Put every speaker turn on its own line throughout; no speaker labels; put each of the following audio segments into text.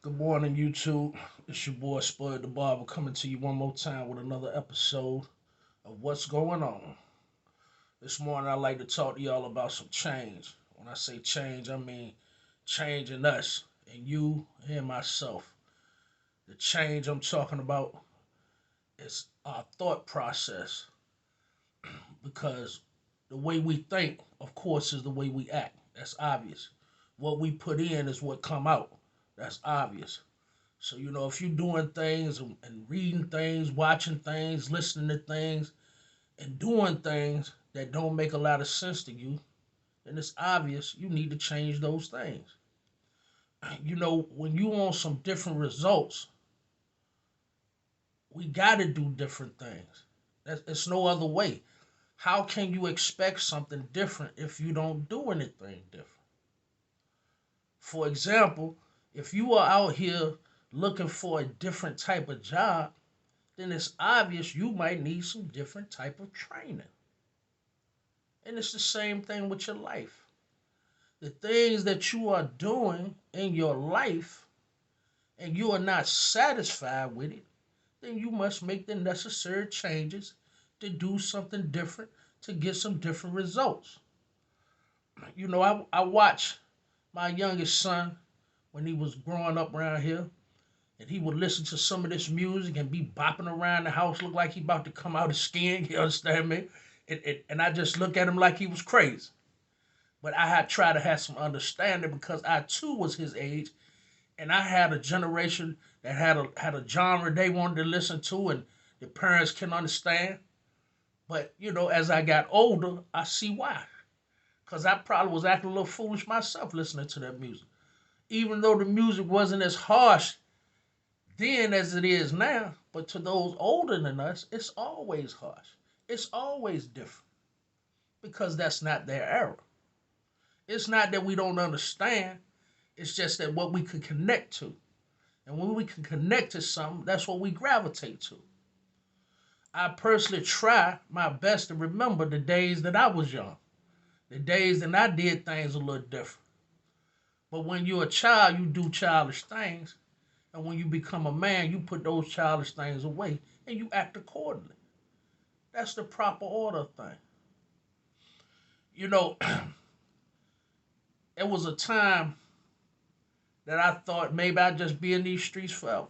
Good morning, YouTube. It's your boy Spud the Barber coming to you one more time with another episode of What's Going On. This morning, I'd like to talk to y'all about some change. When I say change, I mean change in us and you and myself. The change I'm talking about is our thought process because the way we think, of course, is the way we act. That's obvious. What we put in is what come out. That's obvious. So, if you're doing things and reading things, watching things, listening to things, and doing things that don't make a lot of sense to you, then it's obvious you need to change those things. When you want some different results, we got to do different things. It's no other way. How can you expect something different if you don't do anything different? For example, if you are out here looking for a different type of job, then it's obvious you might need some different type of training. And it's the same thing with your life. The things that you are doing in your life and you are not satisfied with it, then you must make the necessary changes to do something different to get some different results. I watched my youngest son when he was growing up around here, and he would listen to some of this music and be bopping around the house, look like he about to come out of skin. You understand me? And I just look at him like he was crazy. But I had tried to have some understanding because I too was his age, and I had a generation that had a genre they wanted to listen to, and the parents can understand. But as I got older, I see why. Cause I probably was acting a little foolish myself listening to that music, even though the music wasn't as harsh then as it is now. But to those older than us, it's always harsh. It's always different because that's not their era. It's not that we don't understand. It's just that what we can connect to. And when we can connect to something, that's what we gravitate to. I personally try my best to remember the days that I was young, the days that I did things a little different. But when you're a child, you do childish things. And when you become a man, you put those childish things away and you act accordingly. That's the proper order thing. You know, it was a time that I thought maybe I'd just be in these streets forever.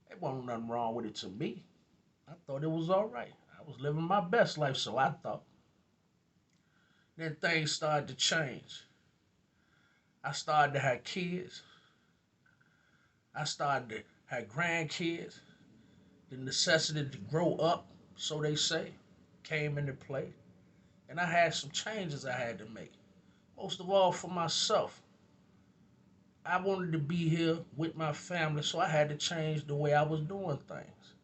There wasn't nothing wrong with it to me. I thought it was all right. I was living my best life, so I thought. Then things started to change. I started to have kids. I started to have grandkids. The necessity to grow up, so they say, came into play. And I had some changes I had to make. Most of all for myself. I wanted to be here with my family, so I had to change the way I was doing things.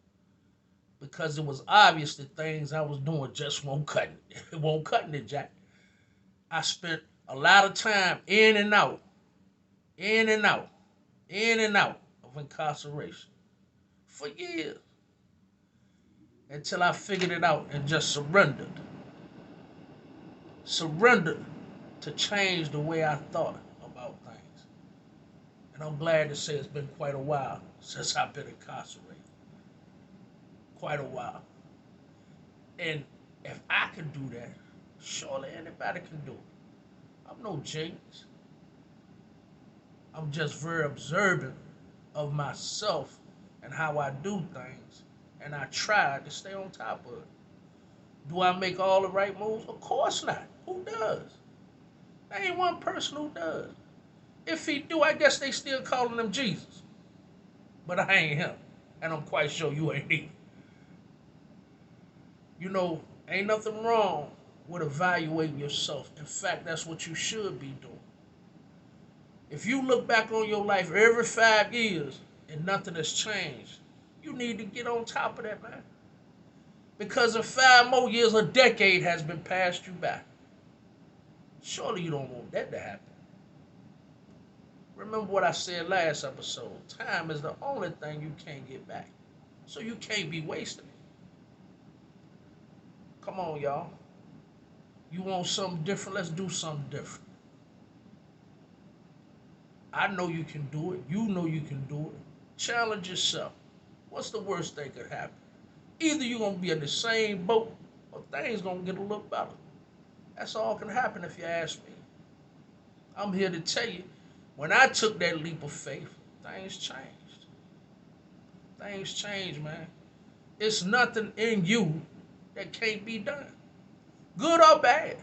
Because it was obvious that things I was doing just won't cut it. It won't cut it, Jack. I spent a lot of time in and out, in and out, in and out of incarceration for years until I figured it out and just surrendered. Surrendered to change the way I thought about things. And I'm glad to say it's been quite a while since I've been incarcerated. Quite a while. And if I can do that, surely anybody can do it. I'm no genius. I'm just very observant of myself and how I do things. And I try to stay on top of it. Do I make all the right moves? Of course not. Who does? There ain't one person who does. If he do, I guess they still calling him Jesus. But I ain't him. And I'm quite sure you ain't either. Ain't nothing wrong with evaluating yourself. In fact, that's what you should be doing. If you look back on your life every 5 years and nothing has changed, you need to get on top of that, man. Because in 5 more years, a decade has been passed you by. Surely you don't want that to happen. Remember what I said last episode. Time is the only thing you can't get back. So you can't be wasting it. Come on, y'all. You want something different? Let's do something different. I know you can do it. You know you can do it. Challenge yourself. What's the worst thing that could happen? Either you're gonna be in the same boat or things gonna get a little better. That's all can happen if you ask me. I'm here to tell you, when I took that leap of faith, things changed. Things changed, man. It's nothing in you that can't be done. Good or bad.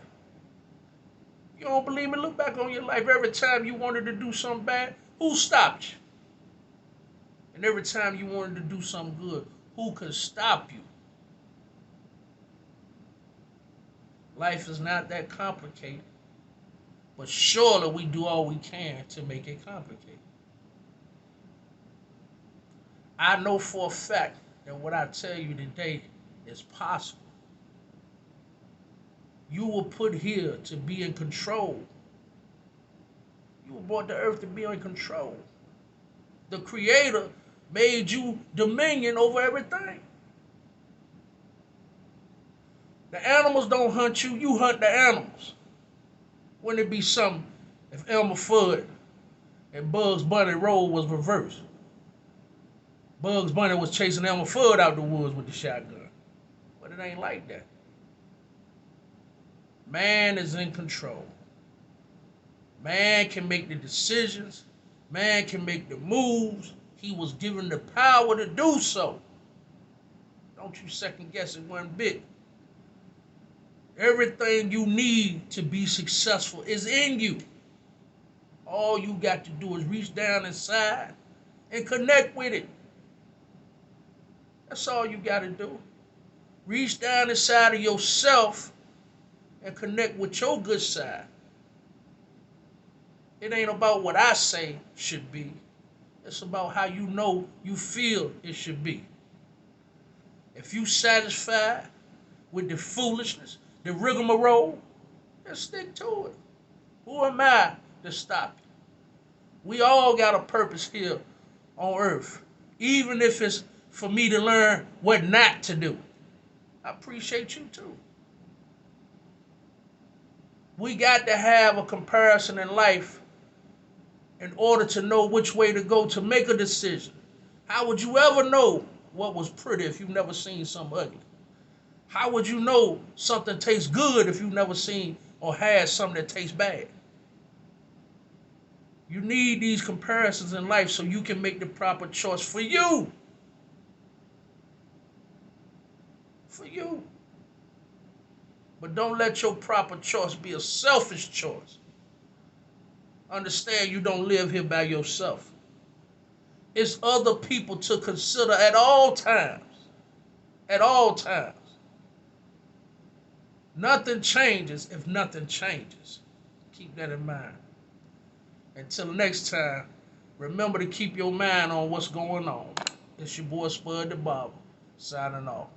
You don't believe me? Look back on your life. Every time you wanted to do something bad, who stopped you? And every time you wanted to do something good, who could stop you? Life is not that complicated, but surely we do all we can to make it complicated. I know for a fact that what I tell you today is possible. You were put here to be in control. You were brought to earth to be in control. The Creator made you dominion over everything. The animals don't hunt you, you hunt the animals. Wouldn't it be something if Elmer Fudd and Bugs Bunny role was reversed? Bugs Bunny was chasing Elmer Fudd out the woods with the shotgun. But it ain't like that. Man is in control. Man can make the decisions. Man can make the moves. He was given the power to do so. Don't you second guess it one bit. Everything you need to be successful is in you. All you got to do is reach down inside and connect with it. That's all you got to do. Reach down inside of yourself and connect with your good side. It ain't about what I say should be. It's about how you know you feel it should be. If you satisfied with the foolishness, the rigmarole, then stick to it. Who am I to stop you? We all got a purpose here on earth, even if it's for me to learn what not to do. I appreciate you too. We got to have a comparison in life in order to know which way to go to make a decision. How would you ever know what was pretty if you've never seen something ugly? How would you know something tastes good if you've never seen or had something that tastes bad? You need these comparisons in life so you can make the proper choice for you. For you. But don't let your proper choice be a selfish choice. Understand you don't live here by yourself. It's other people to consider at all times. At all times. Nothing changes if nothing changes. Keep that in mind. Until next time, remember to keep your mind on what's going on. It's your boy Spud the Barber, signing off.